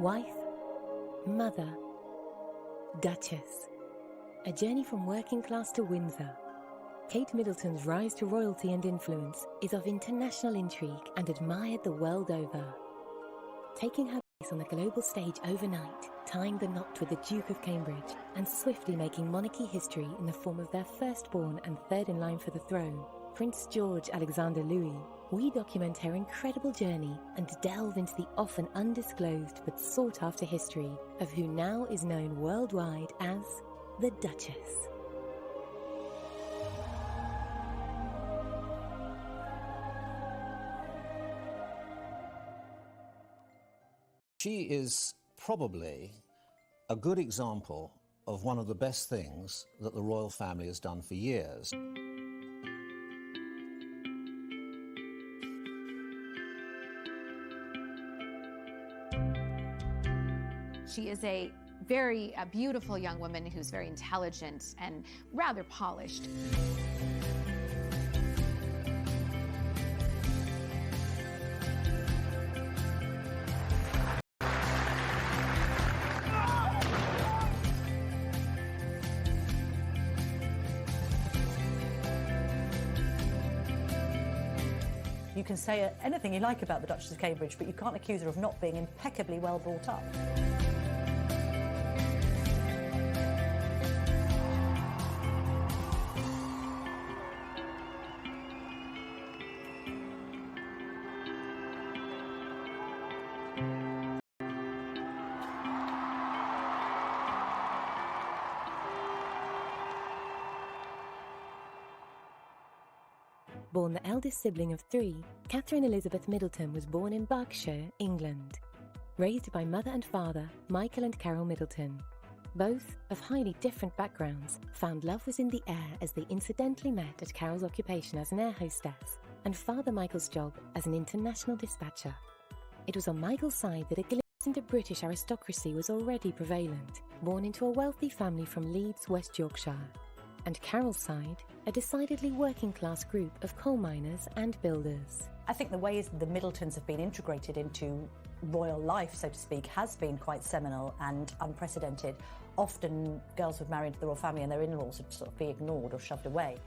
Wife, mother, Duchess. A journey from working class to Windsor. Kate Middleton's rise to royalty and influence is of international intrigue and admired the world over. Taking her place on the global stage overnight, tying the knot with the Duke of Cambridge, and swiftly making monarchy history in the form of their firstborn and third in line for the throne, Prince George Alexander Louis, we document her incredible journey and delve into the often undisclosed but sought-after history of who now is known worldwide as the Duchess. She is probably a good example of one of the best things that the royal family has done for years. She is a very beautiful young woman who's very intelligent and rather polished. You can say anything you like about the Duchess of Cambridge, but you can't accuse her of not being impeccably well brought up. Born the eldest sibling of three, Catherine Elizabeth Middleton was born in Berkshire, England. Raised by mother and father, Michael and Carol Middleton. Both, of highly different backgrounds, found love was in the air as they incidentally met at Carol's occupation as an air hostess and Father Michael's job as an international dispatcher. It was on Michael's side that a glimpse into British aristocracy was already prevalent, born into a wealthy family from Leeds, West Yorkshire. And Carol's side, a decidedly working-class group of coal miners and builders. I think the ways the Middletons have been integrated into royal life, so to speak, has been quite seminal and unprecedented. Often girls would marry into the royal family and their in-laws would sort of be ignored or shoved away.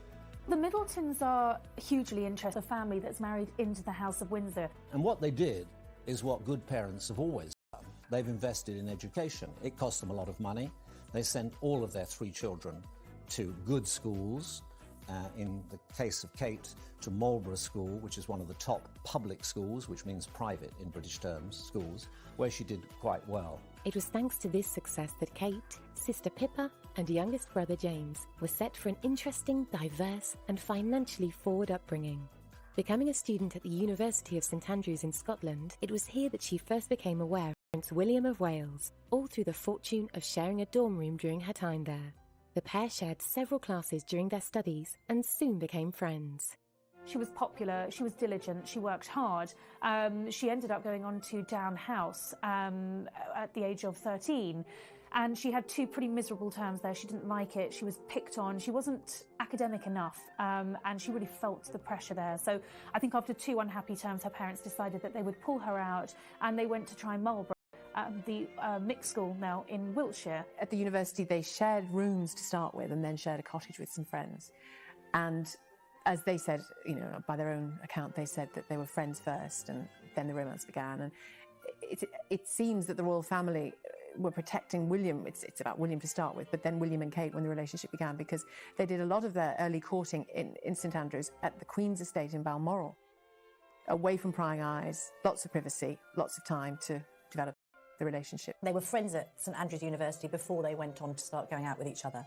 The Middletons are hugely interested, a family that's married into the House of Windsor. And what they did is what good parents have always done. They've invested in education. It cost them a lot of money. They sent all of their three children to good schools, in the case of Kate, to Marlborough School, which is one of the top public schools, which means private in British terms, schools, where she did quite well. It was thanks to this success that Kate, sister Pippa, and youngest brother James were set for an interesting, diverse, and financially forward upbringing. Becoming a student at the University of St Andrews in Scotland, it was here that she first became aware of Prince William of Wales, all through the fortune of sharing a dorm room during her time there. The pair shared several classes during their studies and soon became friends. She was popular, she was diligent, she worked hard. She ended up going on to Down House at the age of 13. And she had two pretty miserable terms there. She didn't like it, she was picked on, she wasn't academic enough, and she really felt the pressure there. So I think after two unhappy terms, her parents decided that they would pull her out, and they went to try Marlborough. The mixed school now in Wiltshire. At the university, they shared rooms to start with and then shared a cottage with some friends. And as they said, you know, by their own account, they said that they were friends first and then the romance began. And it seems that the royal family were protecting William. It's about William to start with, but then William and Kate when the relationship began, because they did a lot of their early courting in St Andrews at the Queen's estate in Balmoral. Away from prying eyes, lots of privacy, lots of time to develop the relationship. They were friends at St Andrews University before they went on to start going out with each other.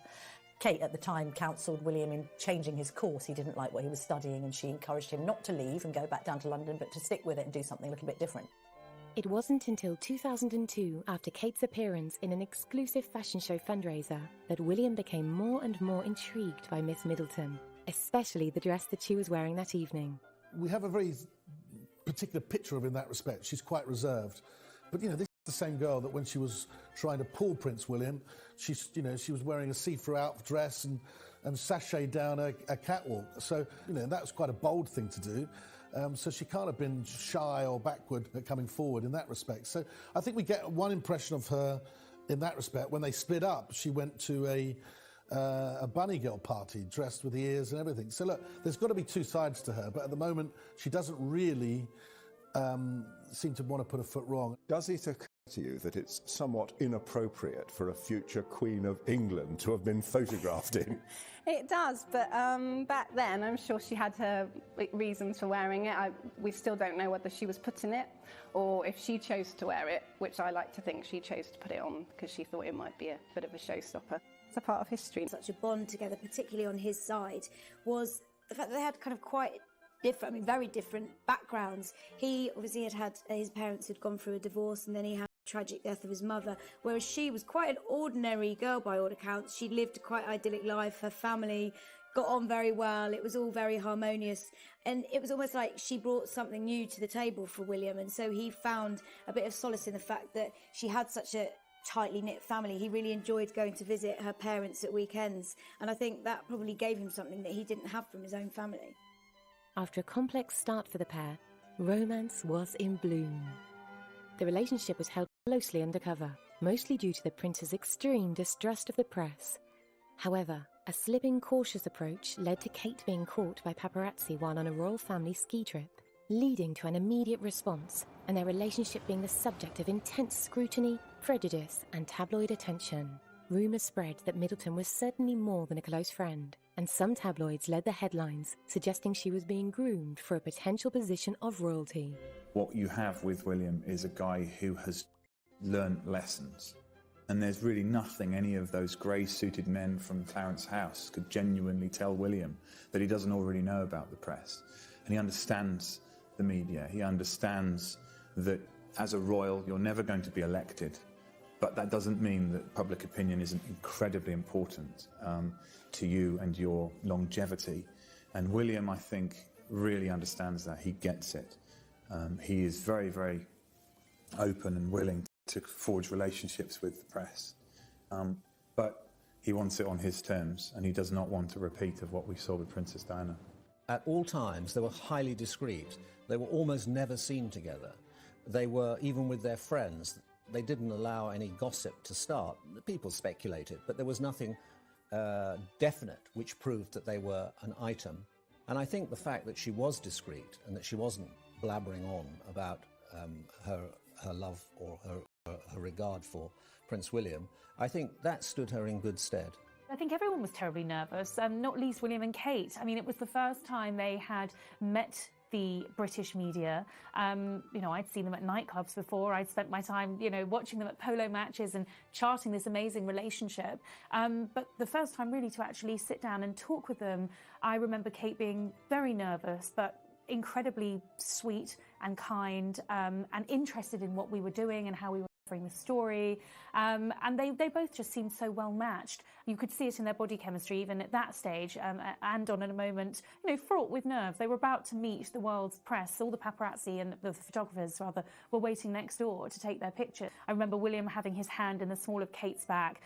Kate at the time counselled William in changing his course. He didn't like what he was studying and she encouraged him not to leave and go back down to London, but to stick with it and do something a little bit different. It wasn't until 2002, after Kate's appearance in an exclusive fashion show fundraiser, that William became more and more intrigued by Miss Middleton, especially the dress that she was wearing that evening. We have a very particular picture of her in that respect. She's quite reserved. But, you know, this is the same girl that when she was trying to pull Prince William, she was wearing a see-through out dress and sashay down a catwalk. So, you know, that was quite a bold thing to do. So she can't have been shy or backward at coming forward in that respect. So I think we get one impression of her in that respect. When they split up, she went to a bunny girl party, dressed with the ears and everything. So look, there's got to be two sides to her, but at the moment she doesn't really seem to want to put a foot wrong. Does it occur to you that it's somewhat inappropriate for a future Queen of England to have been photographed in? It does, but back then I'm sure she had her reasons for wearing it. We still don't know whether she was put in it or if she chose to wear it, which I like to think she chose to put it on because she thought it might be a bit of a showstopper. It's a part of history. Such a bond together, particularly on his side, was the fact that they had kind of quite different, very different backgrounds. He obviously had his parents had gone through a divorce, and then he had the tragic death of his mother, whereas she was quite an ordinary girl by all accounts. She lived a quite idyllic life. Her family got on very well. It was all very harmonious, and it was almost like she brought something new to the table for William, and so he found a bit of solace in the fact that she had such a tightly knit family. He really enjoyed going to visit her parents at weekends, and I think that probably gave him something that he didn't have from his own family. After a complex start for the pair, romance was in bloom. The relationship was held closely undercover, mostly due to the prince's extreme distrust of the press. However, a slipping, cautious approach led to Kate being caught by paparazzi while on a royal family ski trip, leading to an immediate response, and their relationship being the subject of intense scrutiny, prejudice, and tabloid attention. Rumours spread that Middleton was certainly more than a close friend, and some tabloids led the headlines, suggesting she was being groomed for a potential position of royalty. What you have with William is a guy who has learnt lessons, and there's really nothing any of those grey-suited men from Clarence House could genuinely tell William that he doesn't already know about the press. And he understands the media. He understands that as a royal, you're never going to be elected. But that doesn't mean that public opinion isn't incredibly important to you and your longevity. And William, I think, really understands that. He gets it. He is very, very open and willing to forge relationships with the press. But he wants it on his terms, and he does not want a repeat of what we saw with Princess Diana. At all times, they were highly discreet. They were almost never seen together. They were, even with their friends, they didn't allow any gossip to start. People speculated, but there was nothing definite which proved that they were an item. And I think the fact that she was discreet and that she wasn't blabbering on about her love or her regard for Prince William, I think that stood her in good stead. I think everyone was terribly nervous, not least William and Kate. I mean, it was the first time they had met the British media. I'd seen them at nightclubs before. I'd spent my time, watching them at polo matches and charting this amazing relationship. But the first time really to actually sit down and talk with them, I remember Kate being very nervous, but incredibly sweet and kind, and interested in what we were doing and how we were covering the story. And they both just seemed so well matched. You could see it in their body chemistry even at that stage, and on in a moment, fraught with nerves. They were about to meet the world's press. All the paparazzi and the photographers, rather, were waiting next door to take their picture. I remember William having his hand in the small of Kate's back,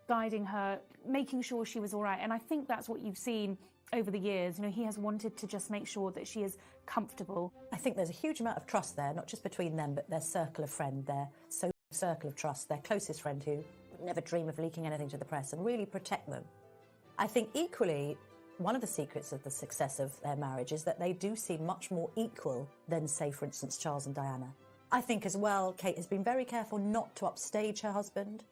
guiding her, making sure she was all right. And I think that's what you've seen over the years. He has wanted to just make sure that she is comfortable. I think there's a huge amount of trust there, not just between them, but their circle of friend, their social circle of trust, their closest friend who would never dream of leaking anything to the press and really protect them. I think equally, one of the secrets of the success of their marriage is that they do seem much more equal than, say, for instance, Charles and Diana. I think as well, Kate has been very careful not to upstage her husband.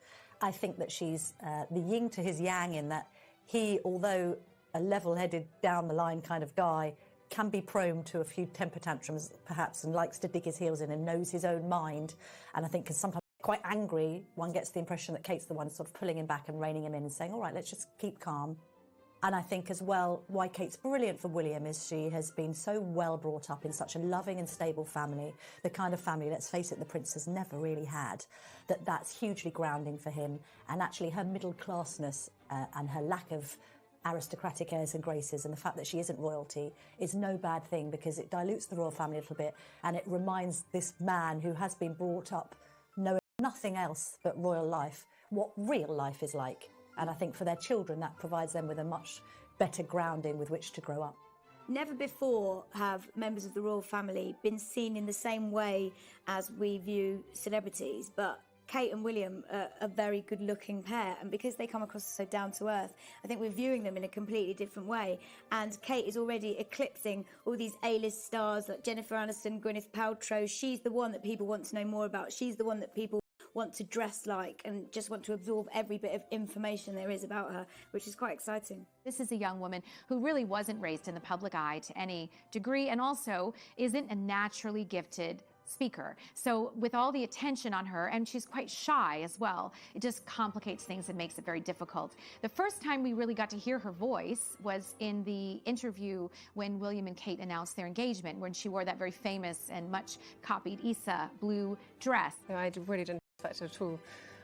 I think that she's the yin to his yang in that he, although a level-headed, down-the-line kind of guy, can be prone to a few temper tantrums, perhaps, and likes to dig his heels in and knows his own mind. And I think because sometimes quite angry, one gets the impression that Kate's the one sort of pulling him back and reining him in and saying, all right, let's just keep calm. And I think as well, why Kate's brilliant for William is she has been so well brought up in such a loving and stable family, the kind of family, let's face it, the prince has never really had, that's hugely grounding for him. And actually her middle-classness and her lack of aristocratic airs and graces and the fact that she isn't royalty is no bad thing, because it dilutes the royal family a little bit and it reminds this man who has been brought up knowing nothing else but royal life what real life is like. And I think for their children that provides them with a much better grounding with which to grow up. Never before have members of the royal family been seen in the same way as we view celebrities, but Kate and William are a very good-looking pair, and because they come across so down-to-earth, I think we're viewing them in a completely different way. And Kate is already eclipsing all these A-list stars like Jennifer Aniston, Gwyneth Paltrow. She's the one that people want to know more about. She's the one that people want to dress like and just want to absorb every bit of information there is about her, which is quite exciting. This is a young woman who really wasn't raised in the public eye to any degree, and also isn't a naturally gifted speaker. So with all the attention on her, and she's quite shy as well, it just complicates things and makes it very difficult. The first time we really got to hear her voice was in the interview when William and Kate announced their engagement, when she wore that very famous and much copied Issa blue dress. No, I really didn't expect it at all.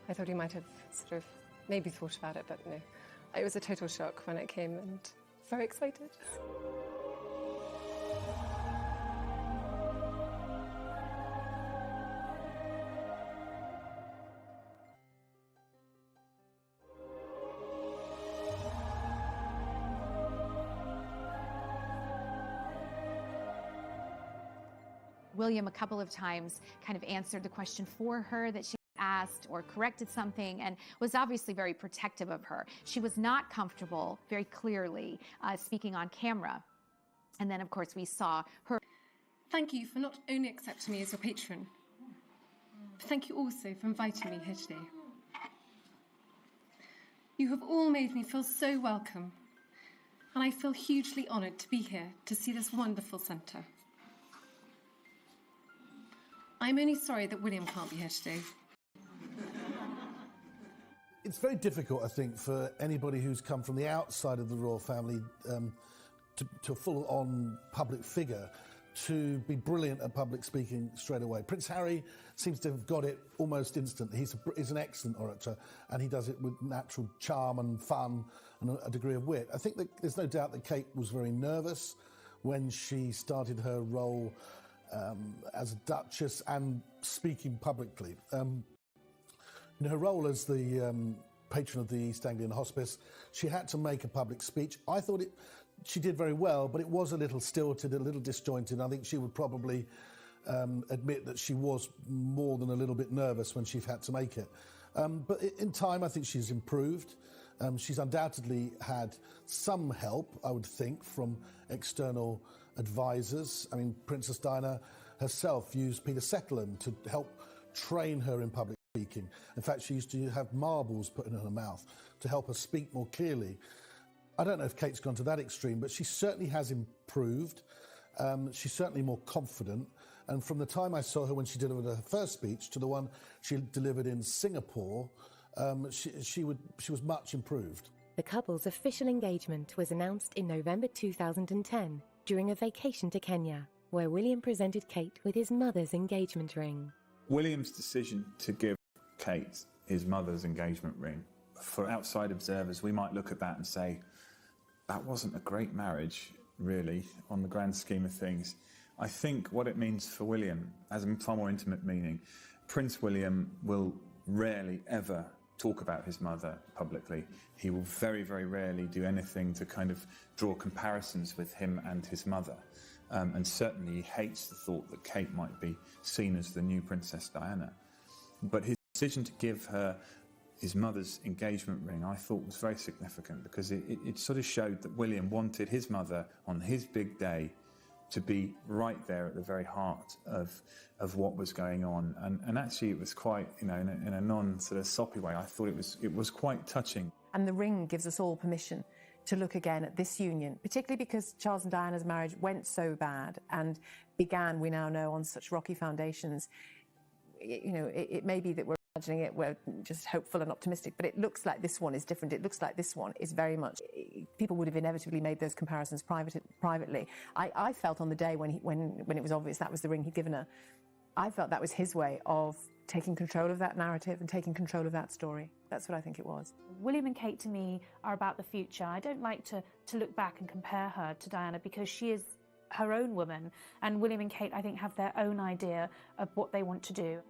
I thought he might have sort of maybe thought about it, but no. It was a total shock when it came, and very excited. William a couple of times kind of answered the question for her that she asked, or corrected something, and was obviously very protective of her. She was not comfortable, very clearly, speaking on camera. And then, of course, we saw her. Thank you for not only accepting me as your patron, but thank you also for inviting me here today. You have all made me feel so welcome, and I feel hugely honoured to be here to see this wonderful centre. I'm only sorry that William can't be here today. It's very difficult, I think, for anybody who's come from the outside of the royal family to a full-on public figure to be brilliant at public speaking straight away. Prince Harry seems to have got it almost instantly. He's an excellent orator, and he does it with natural charm and fun and a degree of wit. I think that there's no doubt that Kate was very nervous when she started her role as a Duchess and speaking publicly. In her role as the patron of the East Anglian Hospice, she had to make a public speech. I thought she did very well, but it was a little stilted, a little disjointed. I think she would probably admit that she was more than a little bit nervous when she had to make it. But in time, I think she's improved. She's undoubtedly had some help, I would think, from external advisors. I mean, Princess Diana herself used Peter Settleman to help train her in public speaking. In fact, she used to have marbles put in her mouth to help her speak more clearly. I don't know if Kate's gone to that extreme, but she certainly has improved. She's certainly more confident. And from the time I saw her when she delivered her first speech to the one she delivered in Singapore, she was much improved. The couple's official engagement was announced in November 2010 during a vacation to Kenya, where William presented Kate with his mother's engagement ring. William's decision to give Kate his mother's engagement ring, for outside observers, we might look at that and say, that wasn't a great marriage, really, on the grand scheme of things. I think what it means for William has a far more intimate meaning. Prince William will rarely ever talk about his mother publicly. He will very, very rarely do anything to kind of draw comparisons with him and his mother. And certainly he hates the thought that Kate might be seen as the new Princess Diana. But his decision to give her his mother's engagement ring, I thought, was very significant, because it sort of showed that William wanted his mother on his big day to be right there at the very heart of what was going on. And actually it was quite, in a non-sort of soppy way, I thought it was quite touching. And the ring gives us all permission to look again at this union, particularly because Charles and Diana's marriage went so bad and began, we now know, on such rocky foundations. It may be that we're imagining it, we're just hopeful and optimistic, but it looks like this one is different. It looks like this one is very much, people would have inevitably made those comparisons privately. I felt on the day when it was obvious that was the ring he'd given her, I felt that was his way of taking control of that narrative and taking control of that story. That's what I think it was. William and Kate, to me, are about the future. I don't like to look back and compare her to Diana, because she is her own woman, and William and Kate, I think, have their own idea of what they want to do.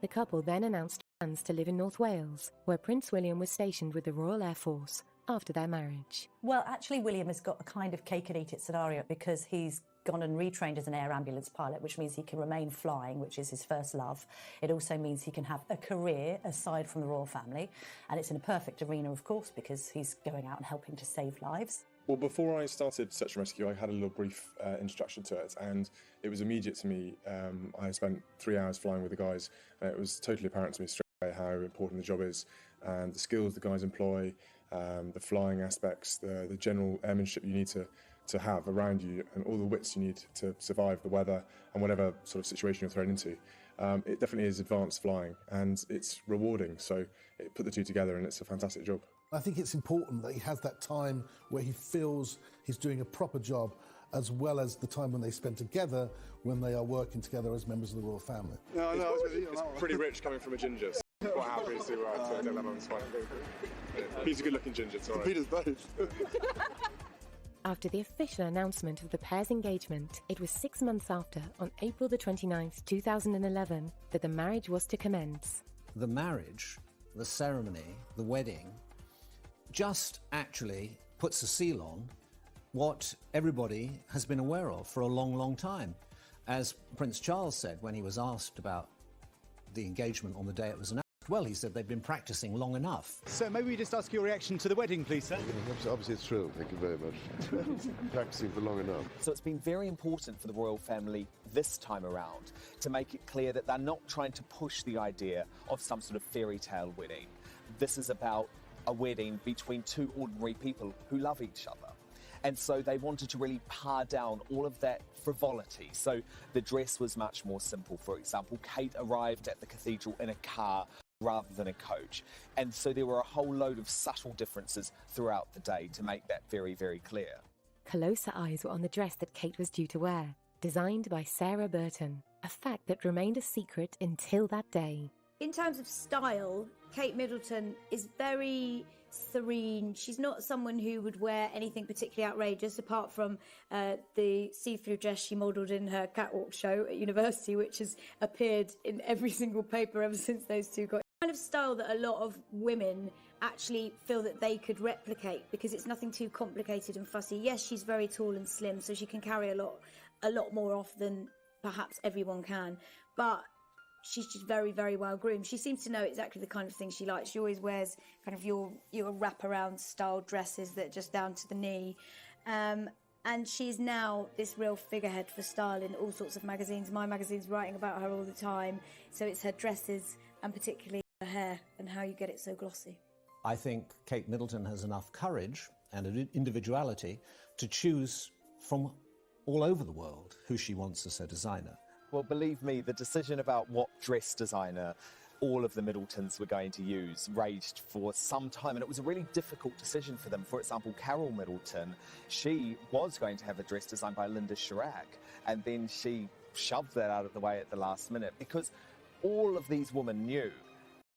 The couple then announced plans to live in North Wales, where Prince William was stationed with the Royal Air Force, after their marriage. Well, actually, William has got a kind of cake-and-eat-it scenario because he's gone and retrained as an air ambulance pilot, which means he can remain flying, which is his first love. It also means he can have a career aside from the royal family, and it's in a perfect arena, of course, because he's going out and helping to save lives. Well, before I started Search and Rescue, I had a little brief introduction to it, and it was immediate to me. I spent 3 hours flying with the guys, and it was totally apparent to me straight away how important the job is, and the skills the guys employ, the flying aspects, the general airmanship you need to have around you, and all the wits you need to survive the weather and whatever sort of situation you're thrown into. It definitely is advanced flying, and it's rewarding, so it put the two together, and it's a fantastic job. I think it's important that he has that time where he feels he's doing a proper job, as well as the time when they spend together when they are working together as members of the royal family. No, it's pretty rich coming from a ginger, so I'm quite happy to take that on this one. He's a good-looking ginger, it's all right. Peter's both. After the official announcement of the pair's engagement, it was 6 months after, on April the 29th, 2011, that the marriage was to commence. The marriage, the ceremony, the wedding, just actually puts a seal on what everybody has been aware of for a long, long time. As Prince Charles said when he was asked about the engagement on the day it was announced, well, he said they've been practicing long enough. So maybe we just ask your reaction to the wedding, please, sir? Obviously thrilled, thank you very much. Practicing for long enough. So it's been very important for the royal family this time around to make it clear that they're not trying to push the idea of some sort of fairy tale wedding. This is about a wedding between two ordinary people who love each other. And so they wanted to really par down all of that frivolity. So the dress was much more simple. For example, Kate arrived at the cathedral in a car rather than a coach. And so there were a whole load of subtle differences throughout the day to make that very, very clear. Closer eyes were on the dress that Kate was due to wear, designed by Sarah Burton, a fact that remained a secret until that day. In terms of style, Kate Middleton is very serene. She's not someone who would wear anything particularly outrageous, apart from the see-through dress she modelled in her catwalk show at university, which has appeared in every single paper ever since those two got. Kind of style that a lot of women actually feel that they could replicate, because it's nothing too complicated and fussy. Yes, she's very tall and slim, so she can carry a lot more off than perhaps everyone can, but she's just very, very well groomed. She seems to know exactly the kind of thing she likes. She always wears kind of your wraparound style dresses that are just down to the knee. And she's now this real figurehead for style in all sorts of magazines. My magazine's writing about her all the time. So it's her dresses and particularly her hair and how you get it so glossy. I think Kate Middleton has enough courage and an individuality to choose from all over the world who she wants as her designer. Well, believe me, the decision about what dress designer all of the Middletons were going to use raged for some time, and it was a really difficult decision for them. For example, Carol Middleton, she was going to have a dress designed by Linda Chirac, and then she shoved that out of the way at the last minute because all of these women knew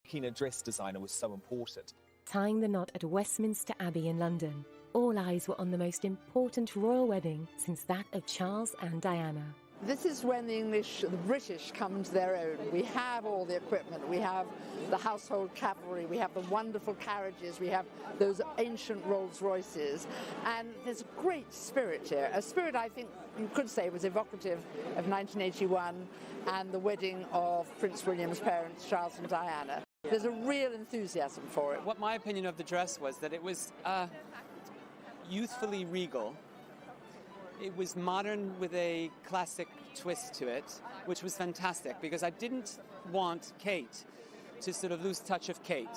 picking a dress designer was so important. Tying the knot at Westminster Abbey in London, all eyes were on the most important royal wedding since that of Charles and Diana. This is when the British come to their own. We have all the equipment, we have the household cavalry, we have the wonderful carriages, we have those ancient Rolls Royces, and there's a great spirit here, a spirit I think you could say was evocative of 1981 and the wedding of Prince William's parents, Charles and Diana. There's a real enthusiasm for it. What my opinion of the dress was that it was youthfully regal. It was modern with a classic twist to it, which was fantastic because I didn't want Kate to sort of lose touch of Kate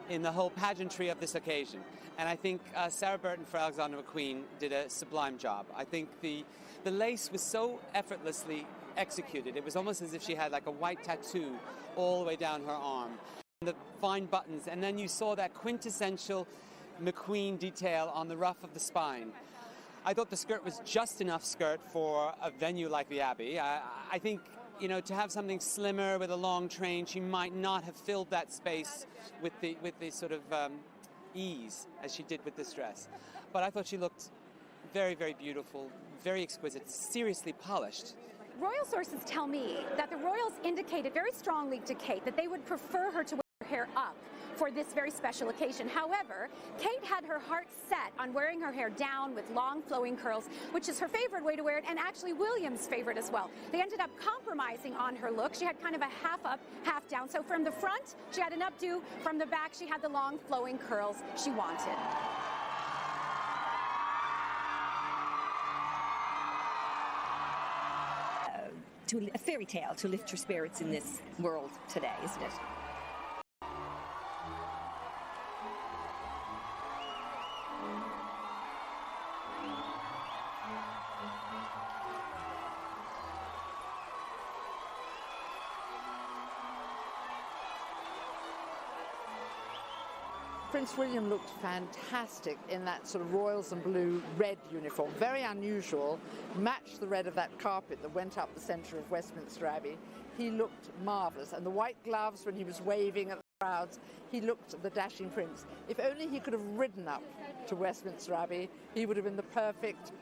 in the whole pageantry of this occasion. And I think Sarah Burton for Alexander McQueen did a sublime job. I think the lace was so effortlessly executed. It was almost as if she had like a white tattoo all the way down her arm. The fine buttons, and then you saw that quintessential McQueen detail on the ruff of the spine. I thought the skirt was just enough skirt for a venue like the Abbey. I think, you know, to have something slimmer with a long train, she might not have filled that space with the sort of ease as she did with this dress. But I thought she looked very, very beautiful, very exquisite, seriously polished. Royal sources tell me that the royals indicated very strongly to Kate that they would prefer her to wear her hair up for this very special occasion. However, Kate had her heart set on wearing her hair down with long flowing curls, which is her favorite way to wear it, and actually William's favorite as well. They ended up compromising on her look. She had kind of a half up, half down. So from the front, she had an updo. From the back, she had the long flowing curls she wanted. A fairy tale to lift your spirits in this world today, isn't it? Prince William looked fantastic in that sort of royals and blue red uniform, very unusual, matched the red of that carpet that went up the centre of Westminster Abbey. He looked marvellous, and the white gloves when he was waving at the crowds, he looked the dashing prince. If only he could have ridden up to Westminster Abbey, he would have been the perfect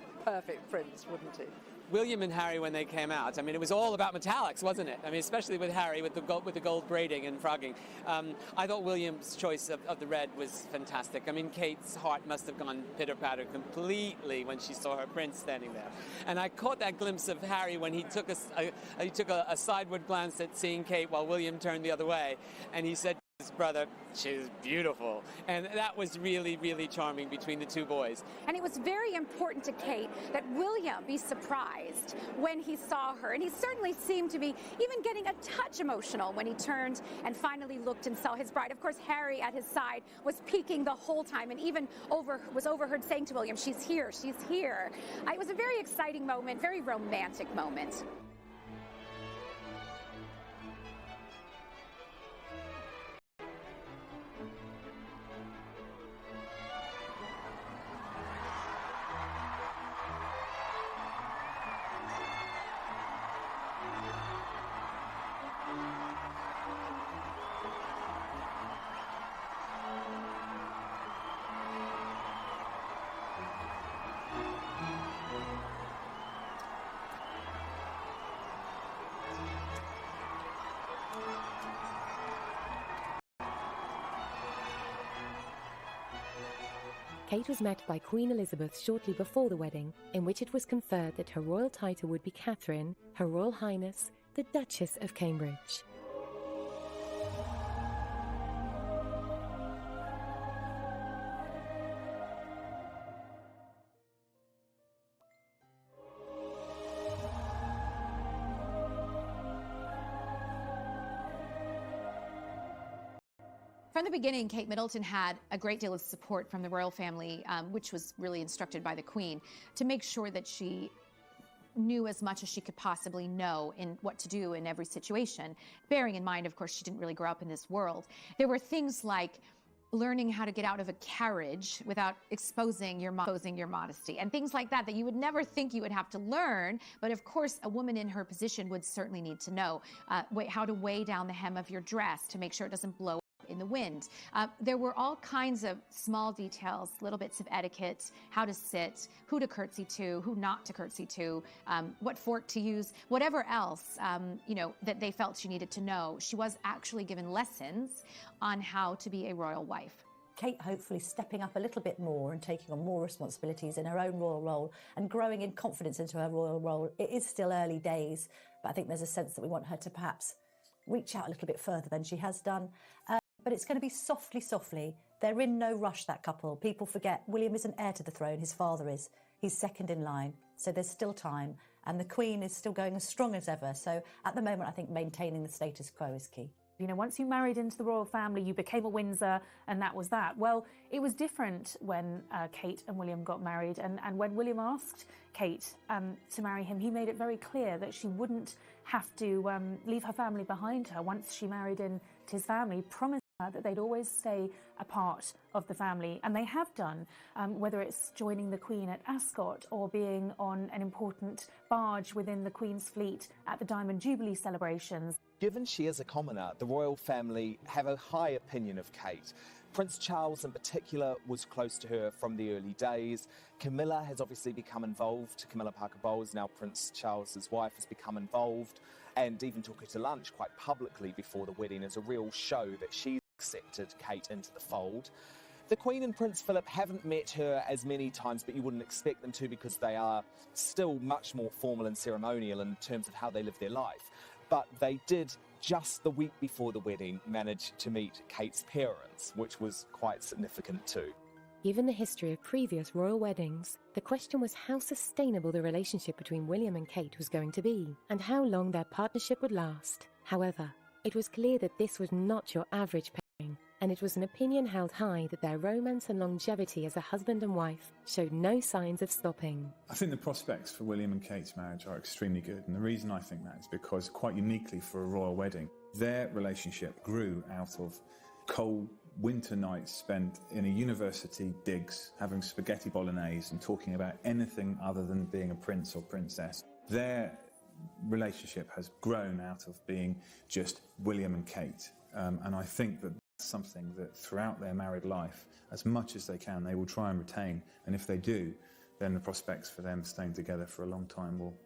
prince, wouldn't he? William and Harry, when they came out, I mean, it was all about metallics, wasn't it? I mean, especially with Harry, with the gold braiding and frogging. I thought William's choice of the red was fantastic. I mean, Kate's heart must have gone pitter-patter completely when she saw her prince standing there. And I caught that glimpse of Harry when he took a sideward glance at seeing Kate while William turned the other way, and he said, his brother, she's beautiful. And that was really, really charming between the two boys. And it was very important to Kate that William be surprised when he saw her. And he certainly seemed to be even getting a touch emotional when he turned and finally looked and saw his bride. Of course, Harry at his side was peeking the whole time and even was overheard saying to William, she's here, she's here. It was a very exciting moment, very romantic moment. Kate was met by Queen Elizabeth shortly before the wedding, in which it was conferred that her royal title would be Catherine, Her Royal Highness, the Duchess of Cambridge. From the beginning, Kate Middleton had a great deal of support from the royal family, which was really instructed by the Queen, to make sure that she knew as much as she could possibly know in what to do in every situation. Bearing in mind, of course, she didn't really grow up in this world. There were things like learning how to get out of a carriage without exposing your modesty, and things like that you would never think you would have to learn. But of course, a woman in her position would certainly need to know how to weigh down the hem of your dress to make sure it doesn't blow in the wind. There were all kinds of small details, little bits of etiquette, how to sit, who to curtsy to, who not to curtsy to, what fork to use, whatever else, that they felt she needed to know. She was actually given lessons on how to be a royal wife. Kate hopefully stepping up a little bit more and taking on more responsibilities in her own royal role and growing in confidence into her royal role. It is still early days, but I think there's a sense that we want her to perhaps reach out a little bit further than she has done. But it's going to be softly. They're in no rush, that couple. People forget William isn't heir to the throne, his father is. He's second in line, so there's still time. And the Queen is still going as strong as ever. So at the moment, I think maintaining the status quo is key. You know, once you married into the royal family, you became a Windsor, and that was that. Well, it was different when Kate and William got married. And when William asked Kate to marry him, he made it very clear that she wouldn't have to leave her family behind her once she married into his family, promised that they'd always stay a part of the family, and they have done, whether it's joining the Queen at Ascot or being on an important barge within the Queen's fleet at the Diamond Jubilee celebrations. Given she is a commoner, the royal family have a high opinion of Kate. Prince Charles in particular was close to her from the early days. Camilla has obviously become involved. Camilla Parker Bowles, now Prince Charles's wife, has become involved and even took her to lunch quite publicly before the wedding as a real show that she's accepted Kate into the fold. The Queen and Prince Philip haven't met her as many times, but you wouldn't expect them to because they are still much more formal and ceremonial in terms of how they live their life. But they did, just the week before the wedding, manage to meet Kate's parents, which was quite significant too. Given the history of previous royal weddings, the question was how sustainable the relationship between William and Kate was going to be, and how long their partnership would last. However, it was clear that this was not your average pairing, and it was an opinion held high that their romance and longevity as a husband and wife showed no signs of stopping. I think the prospects for William and Kate's marriage are extremely good, and the reason I think that is because, quite uniquely for a royal wedding, their relationship grew out of cold winter nights spent in a university digs having spaghetti bolognese and talking about anything other than being a prince or princess. Their relationship has grown out of being just William and Kate, and I think that that's something that throughout their married life, as much as they can, they will try and retain, and if they do, then the prospects for them staying together for a long time will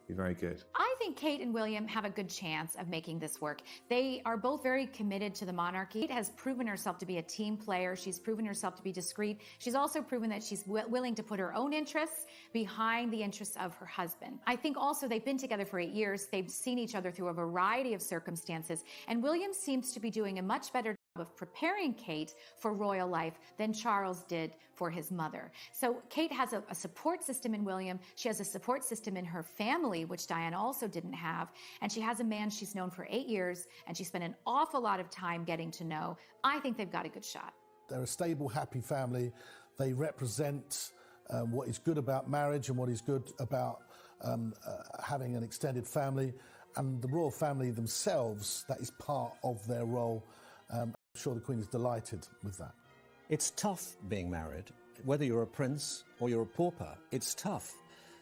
be very good. I think Kate and William have a good chance of making this work. They are both very committed to the monarchy. Kate has proven herself to be a team player. She's proven herself to be discreet. She's also proven that she's willing to put her own interests behind the interests of her husband. I think also they've been together for 8 years. They've seen each other through a variety of circumstances, and William seems to be doing a much better of preparing Kate for royal life than Charles did for his mother. So Kate has a support system in William. She has a support system in her family, which Diana also didn't have. And she has a man she's known for 8 years, and she spent an awful lot of time getting to know. I think they've got a good shot. They're a stable, happy family. They represent what is good about marriage and what is good about having an extended family. And the royal family themselves, that is part of their role. I'm sure the Queen is delighted with that. It's tough being married. Whether you're a prince or you're a pauper, it's tough.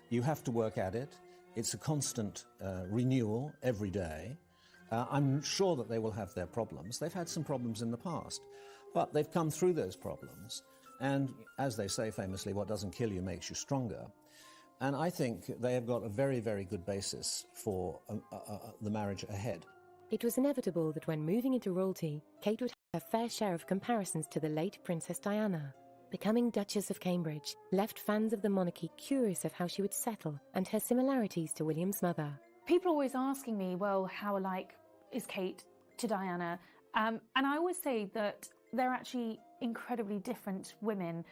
You have to work at it. It's a constant renewal every day. I'm sure that they will have their problems. They've had some problems in the past, but they've come through those problems. And as they say famously, what doesn't kill you makes you stronger. And I think they have got a very, very good basis for the marriage ahead. It was inevitable that when moving into royalty, Kate would have a fair share of comparisons to the late Princess Diana. Becoming Duchess of Cambridge left fans of the monarchy curious of how she would settle and her similarities to William's mother. People are always asking me, well, how alike is Kate to Diana? And I always say that they're actually incredibly different women.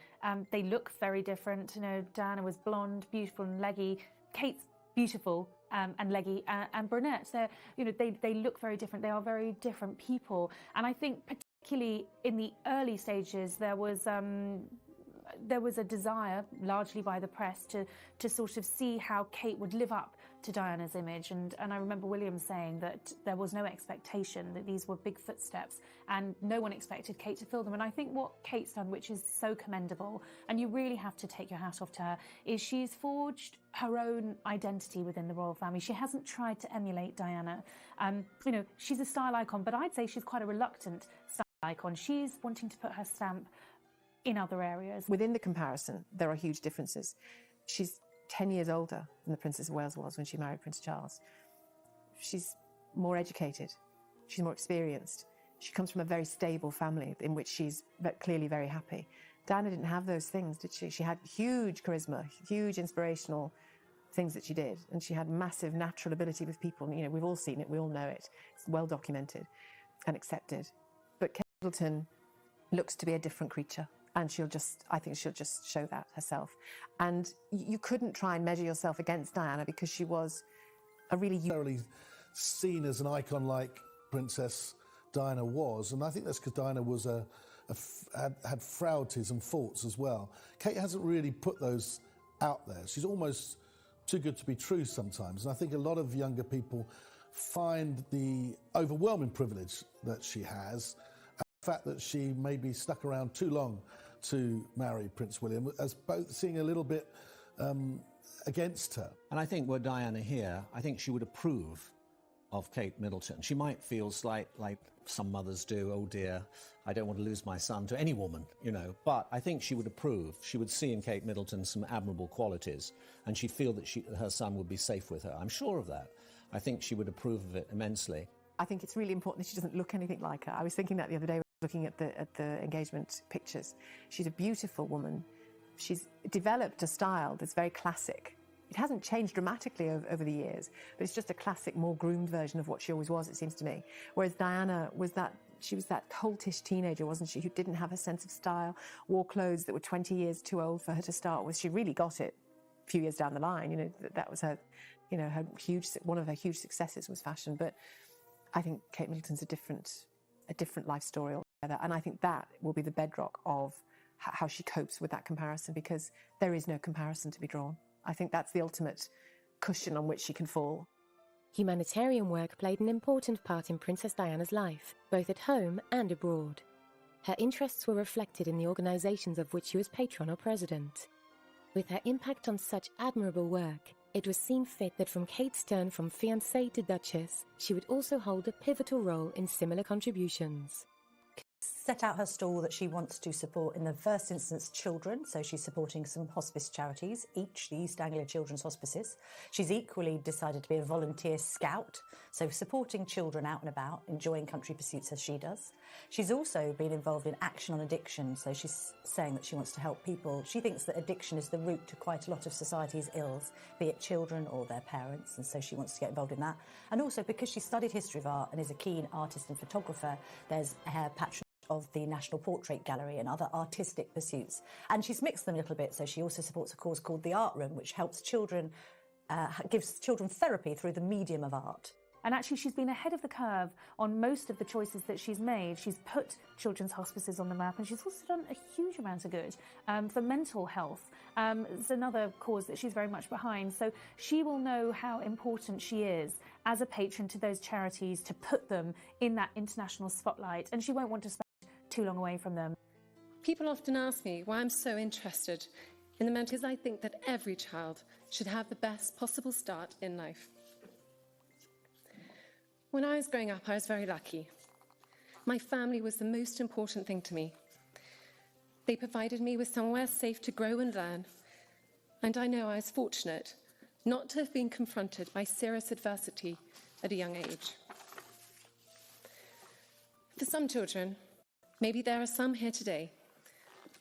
They look very different. You know, Diana was blonde, beautiful and leggy. Kate's beautiful and leggy and brunette. They're, you know, they look very different. They are very different people. And I think particularly in the early stages, there was a desire, largely by the press, to sort of see how Kate would live up to Diana's image. And I remember William saying that there was no expectation, that these were big footsteps, and no one expected Kate to fill them. And I think what Kate's done, which is so commendable, and you really have to take your hat off to her, is she's forged her own identity within the royal family. She hasn't tried to emulate Diana. You know, she's a style icon, but I'd say she's quite a reluctant style icon. She's wanting to put her stamp in other areas. Within the comparison, there are huge differences. She's 10 years older than the Princess of Wales was when she married Prince Charles. She's more educated. She's more experienced. She comes from a very stable family in which she's clearly very happy. Diana didn't have those things, did she? She had huge charisma, huge inspirational things that she did, and she had massive natural ability with people. You know, we've all seen it, we all know it. It's well documented and accepted. But Kate Middleton looks to be a different creature. And I think she'll just show that herself. And you couldn't try and measure yourself against Diana because she was a really seen as an icon like Princess Diana was. And I think that's because Diana was had frailties and faults as well. Kate hasn't really put those out there. She's almost too good to be true sometimes. And I think a lot of younger people find the overwhelming privilege that she has, and the fact that she maybe stuck around too long to marry Prince William, as both seeing a little bit against her. And I think were Diana here, I think she would approve of Kate Middleton. She might feel slight, like some mothers do, oh dear, I don't want to lose my son to any woman, you know. But I think she would approve. She would see in Kate Middleton some admirable qualities, and she'd feel that her son would be safe with her. I'm sure of that. I think she would approve of it immensely. I think it's really important that she doesn't look anything like her. I was thinking that the other day. Looking at the engagement pictures, she's a beautiful woman. She's developed a style that's very classic. It hasn't changed dramatically over the years, but it's just a classic, more groomed version of what she always was, it seems to me. Whereas Diana she was that coltish teenager, wasn't she, who didn't have a sense of style, wore clothes that were 20 years too old for her to start with. She really got it a few years down the line. That was her, one of her huge successes was fashion. But I think Kate Middleton's a different life story altogether, and I think that will be the bedrock of how she copes with that comparison, because there is no comparison to be drawn. I think that's the ultimate cushion on which she can fall. Humanitarian work played an important part in Princess Diana's life, both at home and abroad. Her interests were reflected in the organisations of which she was patron or president. With her impact on such admirable work, it was seen fit that from Kate's turn from fiancée to Duchess, she would also hold a pivotal role in similar contributions. Set out her stall that she wants to support, in the first instance, children. So she's supporting some hospice charities, each the East Anglia Children's Hospices. She's equally decided to be a volunteer scout, so supporting children out and about, enjoying country pursuits as she does. She's also been involved in action on addiction, so she's saying that she wants to help people. She thinks that addiction is the root to quite a lot of society's ills, be it children or their parents, and so she wants to get involved in that. And also, because she studied history of art and is a keen artist and photographer, there's her patronage of the National Portrait Gallery and other artistic pursuits. And she's mixed them a little bit, so she also supports a cause called the Art Room, which helps children, gives children therapy through the medium of art. And actually, she's been ahead of the curve on most of the choices that she's made. She's put children's hospices on the map, and she's also done a huge amount of good for mental health. It's another cause that she's very much behind. So she will know how important she is as a patron to those charities, to put them in that international spotlight, and she won't want to spend too long away from them. People often ask me why I'm so interested in the mental, because I think that every child should have the best possible start in life. When I was growing up, I was very lucky. My family was the most important thing to me. They provided me with somewhere safe to grow and learn, and I know I was fortunate not to have been confronted by serious adversity at a young age. For some children, maybe there are some here today,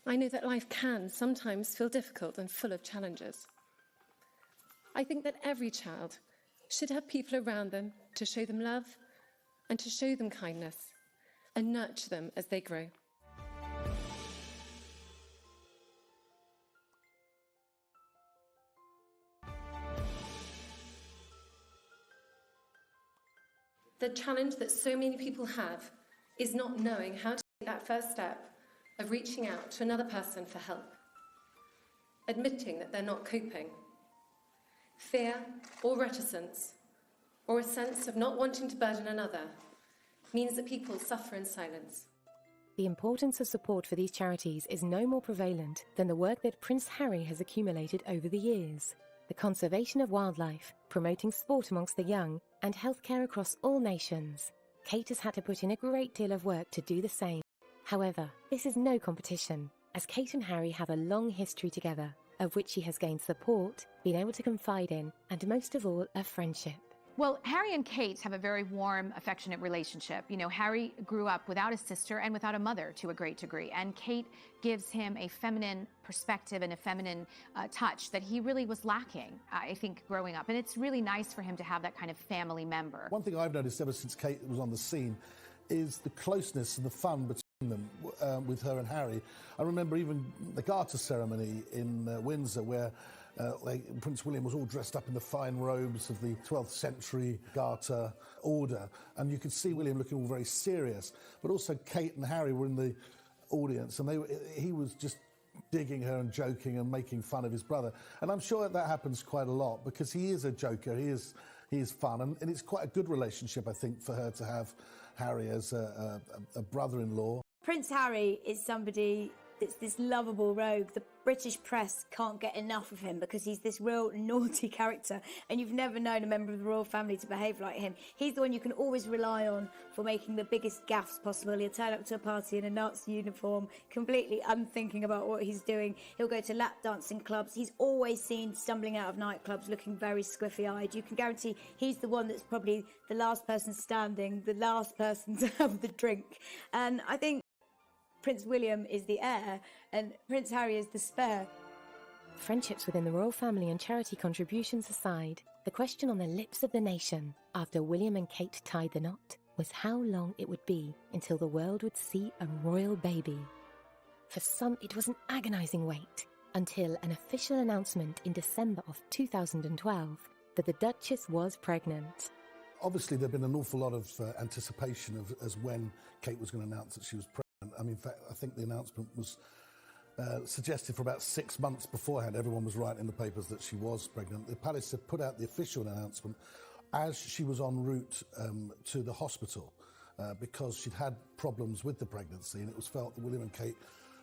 I know that life can sometimes feel difficult and full of challenges. I think that every child should have people around them to show them love and to show them kindness and nurture them as they grow. The challenge that so many people have is not knowing how to take that first step of reaching out to another person for help, admitting that they're not coping. Fear or reticence, or a sense of not wanting to burden another, means that people suffer in silence. The importance of support for these charities is no more prevalent than the work that Prince Harry has accumulated over the years. The conservation of wildlife, promoting sport amongst the young, and healthcare across all nations. Kate has had to put in a great deal of work to do the same. However, this is no competition, as Kate and Harry have a long history together, of which she has gained support, been able to confide in, and most of all, a friendship. Well, Harry and Kate have a very warm, affectionate relationship. You know, Harry grew up without a sister and without a mother to a great degree, and Kate gives him a feminine perspective and a feminine touch that he really was lacking, I think, growing up. And it's really nice for him to have that kind of family member. One thing I've noticed ever since Kate was on the scene is the closeness and the fun between them with her and Harry. I remember even the Garter ceremony in Windsor, where Prince William was all dressed up in the fine robes of the 12th century Garter order, and you could see William looking all very serious, but also Kate and Harry were in the audience, and he was just digging her and joking and making fun of his brother. And I'm sure that happens quite a lot, because he is a joker, he is fun, and it's quite a good relationship, I think, for her to have Harry as a brother-in-law. Prince Harry is somebody that's this lovable rogue. The British press can't get enough of him because he's this real naughty character, and you've never known a member of the royal family to behave like him. He's the one you can always rely on for making the biggest gaffes possible. He'll turn up to a party in a Nazi uniform, completely unthinking about what he's doing. He'll go to lap dancing clubs. He's always seen stumbling out of nightclubs looking very squiffy-eyed. You can guarantee he's the one that's probably the last person standing, the last person to have the drink. And I think Prince William is the heir and Prince Harry is the spare. Friendships within the royal family and charity contributions aside, the question on the lips of the nation after William and Kate tied the knot was how long it would be until the world would see a royal baby. For some, it was an agonising wait, until an official announcement in December of 2012 that the Duchess was pregnant. Obviously, there'd been an awful lot of anticipation as when Kate was going to announce that she was pregnant. I mean, in fact, I think the announcement was suggested for about 6 months beforehand. Everyone was writing in the papers that she was pregnant. The palace had put out the official announcement as she was en route to the hospital because she'd had problems with the pregnancy, and it was felt that William and Kate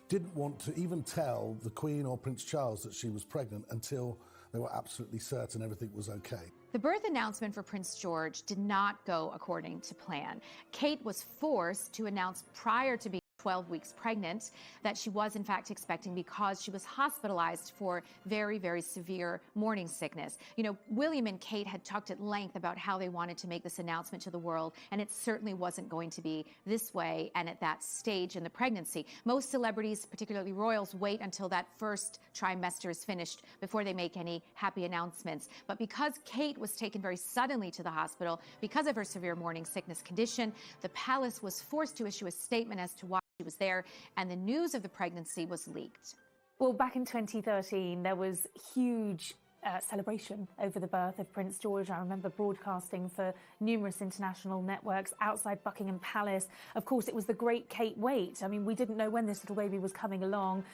didn't want to even tell the Queen or Prince Charles that she was pregnant until they were absolutely certain everything was okay. The birth announcement for Prince George did not go according to plan. Kate was forced to announce prior to being 12 weeks pregnant that she was in fact expecting because she was hospitalized for very, very severe morning sickness. You know, William and Kate had talked at length about how they wanted to make this announcement to the world, and it certainly wasn't going to be this way and at that stage in the pregnancy. Most celebrities, particularly royals, wait until that first trimester is finished before they make any happy announcements. But because Kate was taken very suddenly to the hospital because of her severe morning sickness condition, the palace was forced to issue a statement as to why she was there, and the news of the pregnancy was leaked. Well, back in 2013, there was huge celebration over the birth of Prince George. I remember broadcasting for numerous international networks outside Buckingham Palace. Of course, it was the great Kate wait. I mean, we didn't know when this little baby was coming along,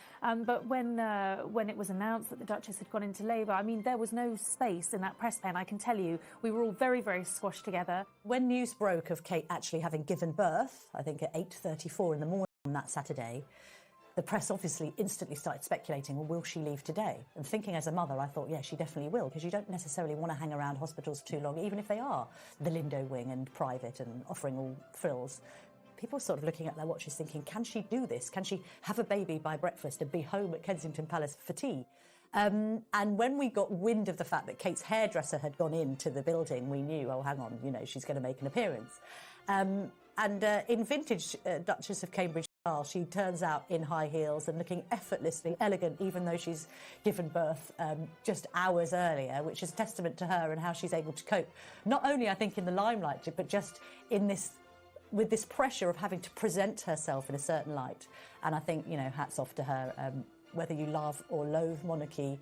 but when it was announced that the Duchess had gone into labour, I mean, there was no space in that press pen, I can tell you. We were all very, very squashed together. When news broke of Kate actually having given birth, I think at 8:34 in the morning on that Saturday, the press obviously instantly started speculating, well, will she leave today? And thinking as a mother, I thought, yeah, she definitely will, because you don't necessarily want to hang around hospitals too long, even if they are the Lindo wing and private and offering all frills. People were sort of looking at their watches thinking, can she do this? Can she have a baby by breakfast and be home at Kensington Palace for tea? And when we got wind of the fact that Kate's hairdresser had gone into the building, we knew, oh, hang on, you know, she's going to make an appearance. In vintage Duchess of Cambridge style, she turns out in high heels and looking effortlessly elegant, even though she's given birth just hours earlier, which is a testament to her and how she's able to cope. Not only, I think, in the limelight, but just in this, with this pressure of having to present herself in a certain light. And I think, you know, hats off to her. Whether you love or loathe monarchy,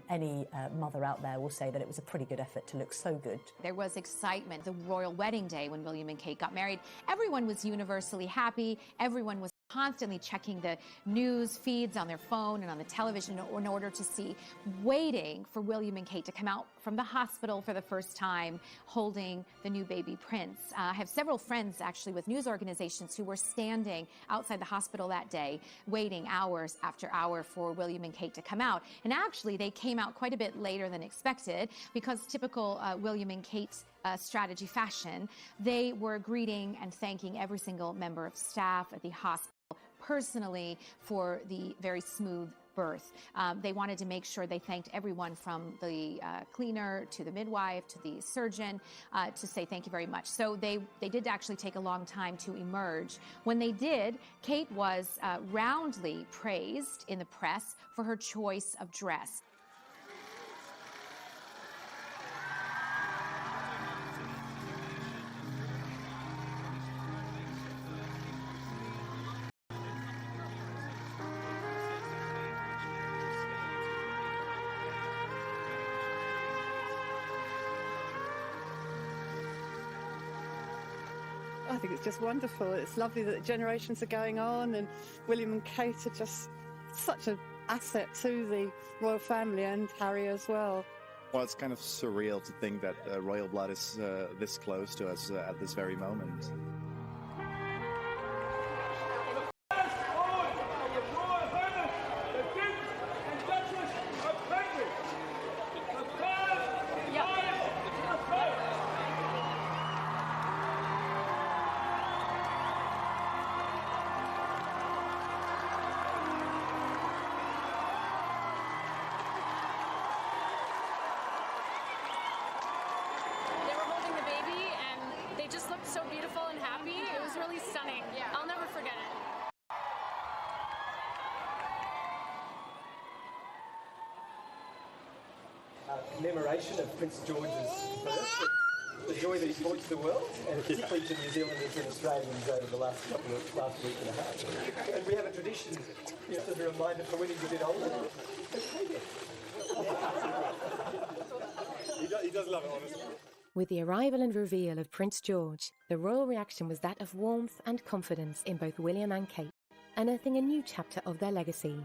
any mother out there will say that it was a pretty good effort to look so good. There was excitement. The royal wedding day when William and Kate got married, everyone was universally happy. Everyone was constantly checking the news feeds on their phone and on the television in order to see, waiting for William and Kate to come out from the hospital for the first time, holding the new baby prince. I have several friends actually with news organizations who were standing outside the hospital that day, waiting hours after hour for William and Kate to come out. And actually, they came out quite a bit later than expected because typical William and Kate's strategy fashion, they were greeting and thanking every single member of staff at the hospital personally for the very smooth birth. They wanted to make sure they thanked everyone from the cleaner to the midwife to the surgeon to say thank you very much. So they did actually take a long time to emerge. When they did, Kate was roundly praised in the press for her choice of dress. I think it's just wonderful. It's lovely that generations are going on, and William and Kate are just such an asset to the royal family, and Harry as well. Well, it's kind of surreal to think that royal blood is this close to us at this very moment. So beautiful and happy. commemoration of Prince George's birth, the joy that he brought to the world, and particularly to New Zealanders and Australians over the last week and a half. And we have a tradition, just as a reminder for when he's a bit older. He does love it, honestly. With the arrival and reveal of Prince George, the royal reaction was that of warmth and confidence in both William and Kate, unearthing a new chapter of their legacy.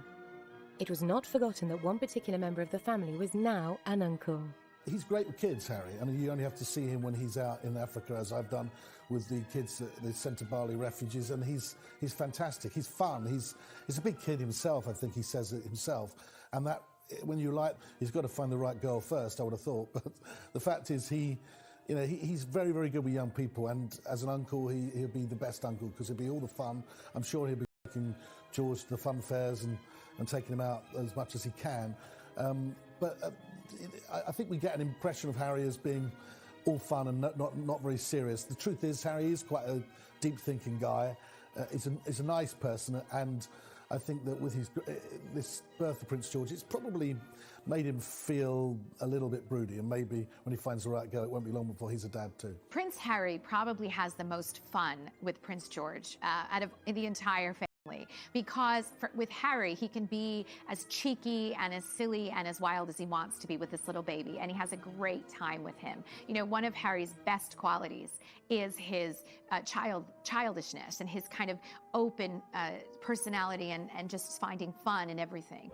It was not forgotten that one particular member of the family was now an uncle. He's great with kids, Harry. I mean, you only have to see him when he's out in Africa, as I've done with the kids that they sent to Bali refugees, and he's fantastic. He's fun. He's a big kid himself, I think he says it himself. And that, when you like, he's got to find the right girl first, I would have thought. But the fact is, he's very, very good with young people, and as an uncle, he'll be the best uncle, because he'll be all the fun. I'm sure he'll be taking George to the fun fairs and taking him out as much as he can. I think we get an impression of Harry as being all fun and not very serious. The truth is, Harry is quite a deep-thinking guy. He's a nice person, and I think that with this birth of Prince George, it's probably made him feel a little bit broody, and maybe when he finds the right girl, it won't be long before he's a dad too. Prince Harry probably has the most fun with Prince George out of the entire family. Because with Harry, he can be as cheeky and as silly and as wild as he wants to be with this little baby, and he has a great time with him. You know, one of Harry's best qualities is his childishness and his kind of open personality and just finding fun in everything.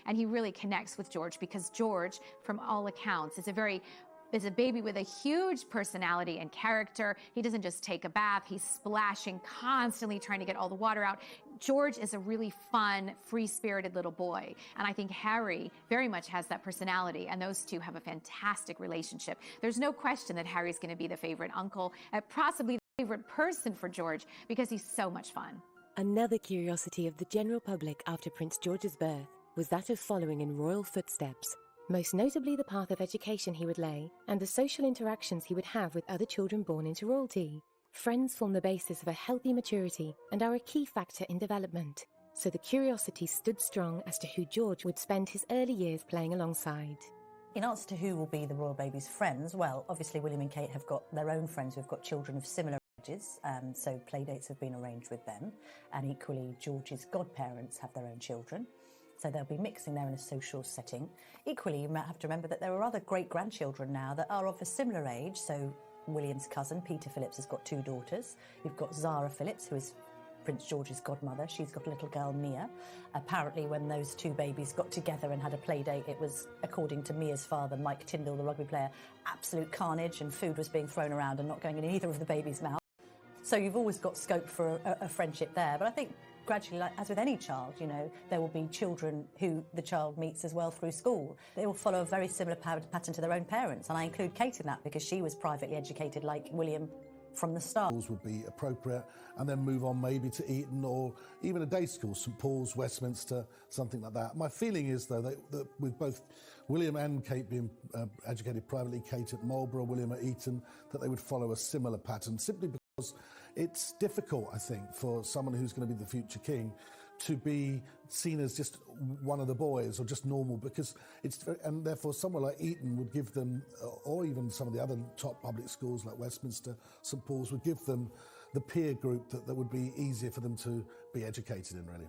And he really connects with George because George, from all accounts, is a baby with a huge personality and character. He doesn't just take a bath, he's splashing, constantly trying to get all the water out. George is a really fun, free-spirited little boy. And I think Harry very much has that personality, and those two have a fantastic relationship. There's no question that Harry's going to be the favorite uncle, possibly the favorite person for George, because he's so much fun. Another curiosity of the general public after Prince George's birth was that of following in royal footsteps, most notably the path of education he would lay and the social interactions he would have with other children born into royalty. Friends form the basis of a healthy maturity and are a key factor in development, so the curiosity stood strong as to who George would spend his early years playing alongside. In answer to who will be the royal baby's friends, well, obviously William and Kate have got their own friends who've got children of similar ages, so playdates have been arranged with them, and equally George's godparents have their own children. So they'll be mixing there in a social setting. Equally, you might have to remember that there are other great-grandchildren now that are of a similar age. So William's cousin, Peter Phillips, has got 2 daughters. You've got Zara Phillips, who is Prince George's godmother. She's got a little girl, Mia. Apparently, when those 2 babies got together and had a play date, it was, according to Mia's father, Mike Tyndall, the rugby player, absolute carnage, and food was being thrown around and not going in either of the babies' mouths. So you've always got scope for a friendship there. But I think gradually, like, as with any child, you know, there will be children who the child meets as well through school. They will follow a very similar pattern to their own parents, and I include Kate in that because she was privately educated like William from the start. Schools would be appropriate, and then move on maybe to Eton or even a day school, St Paul's, Westminster, something like that. My feeling is, though, that with both William and Kate being educated privately, Kate at Marlborough, William at Eton, that they would follow a similar pattern, simply because it's difficult, I think, for someone who's going to be the future king to be seen as just one of the boys or just normal, because and therefore somewhere like Eton would give them, or even some of the other top public schools like Westminster, St Paul's, would give them the peer group that would be easier for them to be educated in, really.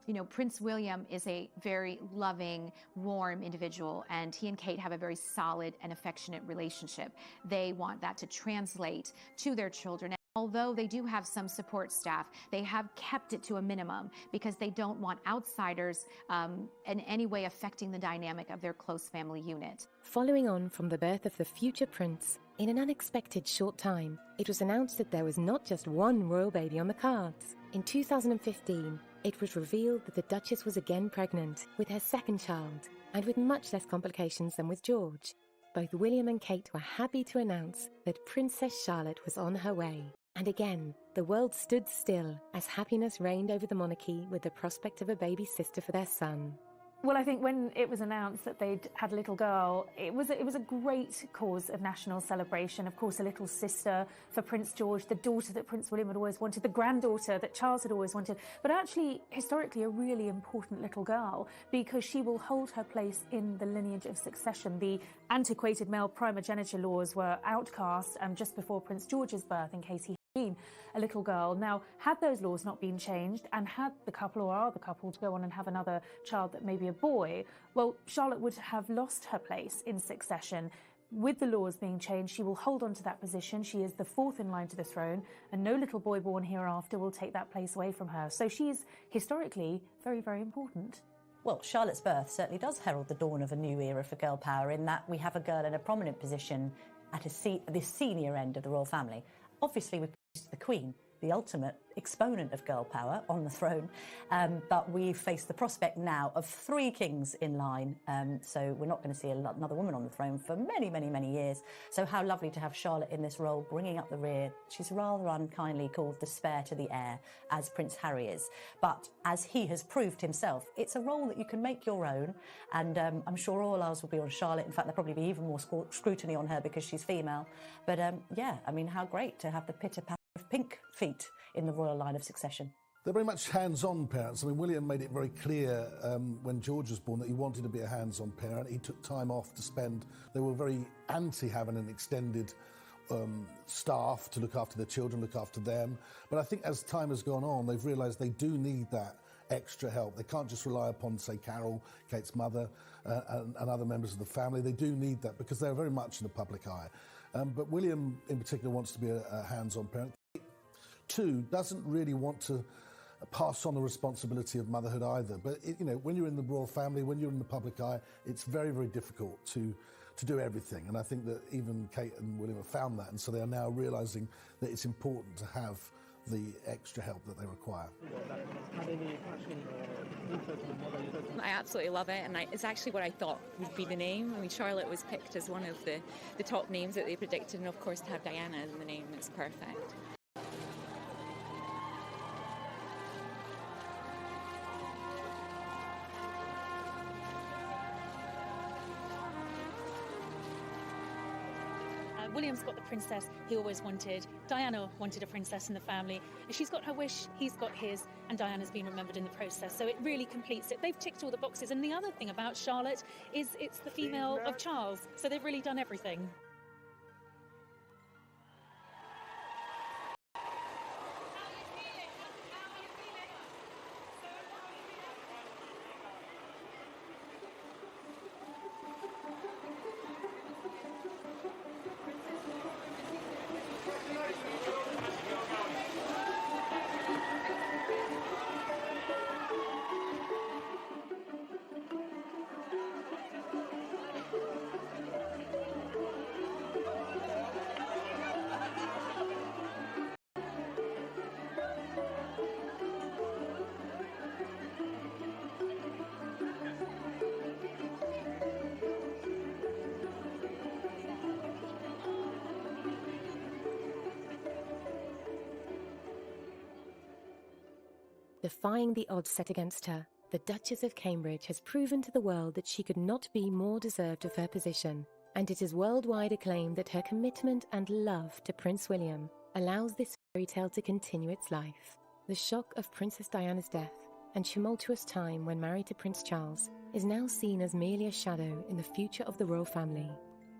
You know, Prince William is a very loving, warm individual, and he and Kate have a very solid and affectionate relationship. They want that to translate to their children. Although they do have some support staff, they have kept it to a minimum because they don't want outsiders in any way affecting the dynamic of their close family unit. Following on from the birth of the future prince, in an unexpected short time, it was announced that there was not just one royal baby on the cards. In 2015, it was revealed that the Duchess was again pregnant with her second child, and with much less complications than with George. Both William and Kate were happy to announce that Princess Charlotte was on her way. And again, the world stood still as happiness reigned over the monarchy with the prospect of a baby sister for their son. Well, I think when it was announced that they'd had a little girl, it was a great cause of national celebration. Of course, a little sister for Prince George, the daughter that Prince William had always wanted, the granddaughter that Charles had always wanted, but actually, historically, a really important little girl because she will hold her place in the lineage of succession. The antiquated male primogeniture laws were outcast just before Prince George's birth in case he had been a little girl. Now, had those laws not been changed and had the couple or are the couple to go on and have another child that may be a boy, well, Charlotte would have lost her place in succession. With the laws being changed, she will hold on to that position. She is the fourth in line to the throne, and no little boy born hereafter will take that place away from her. So she is historically very, very important. Well, Charlotte's birth certainly does herald the dawn of a new era for girl power in that we have a girl in a prominent position at the senior end of the royal family. Obviously, we're the Queen, the ultimate exponent of girl power on the throne, but we face the prospect now of 3 kings in line, so we're not going to see another woman on the throne for many, many, many years. So how lovely to have Charlotte in this role, bringing up the rear. She's rather unkindly called the spare to the heir, as Prince Harry is, but as he has proved himself, it's a role that you can make your own, and I'm sure all eyes will be on Charlotte. In fact, there'll probably be even more scrutiny on her because she's female, but yeah, I mean, how great to have the pitter-patter of pink feet in the royal line of succession. They're very much hands-on parents. I mean, William made it very clear when George was born that he wanted to be a hands-on parent. He took time off to spend. They were very anti having an extended staff to look after their children, look after them. But I think as time has gone on, they've realised they do need that extra help. They can't just rely upon, say, Carol, Kate's mother, and other members of the family. They do need that because they're very much in the public eye. But William, in particular, wants to be a hands-on parent. Kate, too, doesn't really want to pass on the responsibility of motherhood either. But, when you're in the royal family, when you're in the public eye, it's very, very difficult to do everything. And I think that even Kate and William have found that. And so they are now realising that it's important to have the extra help that they require. I absolutely love it, and it's actually what I thought would be the name. I mean, Charlotte was picked as one of the top names that they predicted, and of course to have Diana in the name, it's perfect. William's got the princess he always wanted. Diana wanted a princess in the family. She's got her wish, he's got his, and Diana's been remembered in the process. So it really completes it. They've ticked all the boxes. And the other thing about Charlotte is it's the female of Charles. So they've really done everything. Defying the odds set against her, the Duchess of Cambridge has proven to the world that she could not be more deserved of her position, and it is worldwide acclaimed that her commitment and love to Prince William allows this fairy tale to continue its life. The shock of Princess Diana's death and tumultuous time when married to Prince Charles is now seen as merely a shadow in the future of the royal family.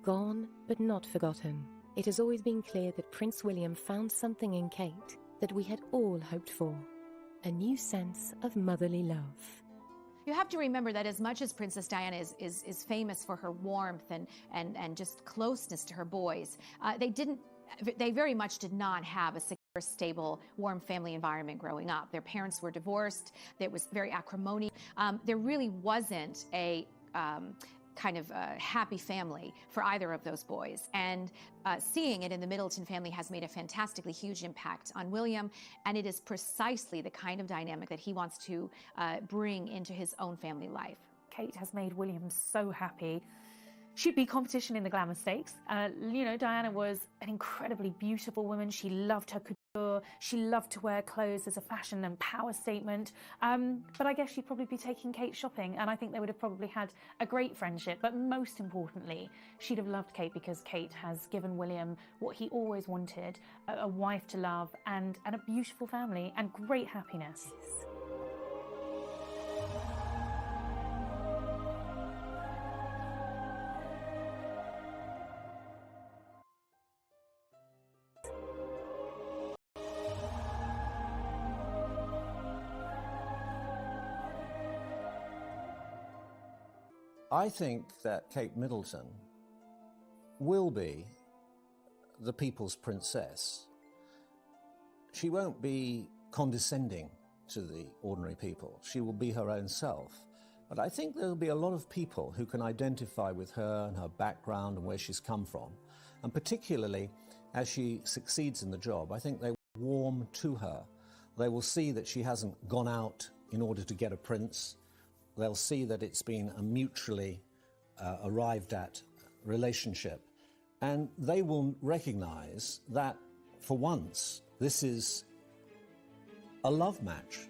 Gone, but not forgotten. It has always been clear that Prince William found something in Kate that we had all hoped for. A new sense of motherly love. You have to remember that as much as Princess Diana is famous for her warmth and just closeness to her boys, they very much did not have a secure, stable, warm family environment growing up. Their parents were divorced. There was very acrimony. There really wasn't a kind of a happy family for either of those boys. And seeing it in the Middleton family has made a fantastically huge impact on William, and it is precisely the kind of dynamic that he wants to bring into his own family life. Kate has made William so happy. She'd be competition in the glamour stakes. You know, Diana was an incredibly beautiful woman. She loved her couture. She loved to wear clothes as a fashion and power statement. But I guess she'd probably be taking Kate shopping, and I think they would have probably had a great friendship. But most importantly, she'd have loved Kate because Kate has given William what he always wanted, a wife to love and a beautiful family and great happiness. I think that Kate Middleton will be the people's princess. She won't be condescending to the ordinary people. She will be her own self. But I think there'll be a lot of people who can identify with her and her background and where she's come from. And particularly as she succeeds in the job, I think they will warm to her. They will see that she hasn't gone out in order to get a prince. They'll see that it's been a mutually arrived at relationship. And they will recognise that, for once, this is a love match.